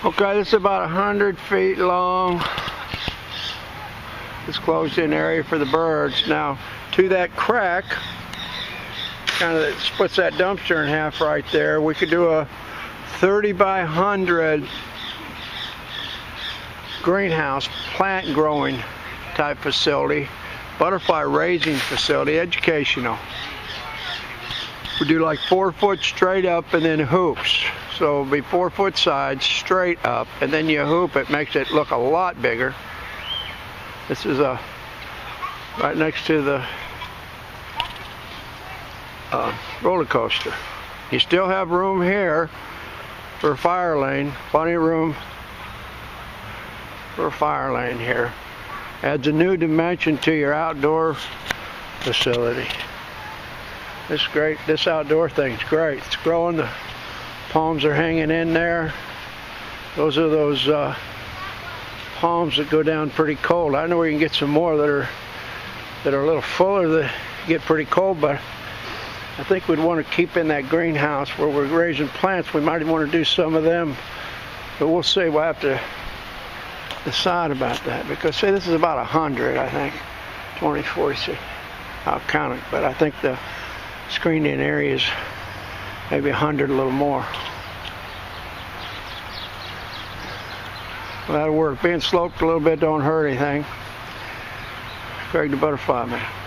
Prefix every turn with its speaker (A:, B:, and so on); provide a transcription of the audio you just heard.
A: Okay, this is about 100 feet long. This closed-in area for the birds. Now, to that crack, kind of splits that dumpster in half right there. We could do a 30 by 100 greenhouse, plant growing type facility, butterfly raising facility, educational. We do like 4 foot straight up and then hoops. So it'll be 4 foot sides straight up, and then you hoop it, makes it look a lot bigger. This is right next to the roller coaster. You still have room here for a fire lane, plenty of room for a fire lane here. Adds a new dimension to your outdoor facility. This is great. This outdoor thing's great. It's growing. The palms are hanging in there. Those are those palms that go down pretty cold. I know we can get some more that are a little fuller that get pretty cold, but I think we'd want to keep in that greenhouse where we're raising plants. We might even want to do some of them, but we'll see. We'll have to decide about that, because say this is about 100, I think, 20, 40, I'll count it, but I think the screened in area is maybe 100, a little more. Well, that'll work. Being sloped a little bit don't hurt anything. Craig the Butterfly Man.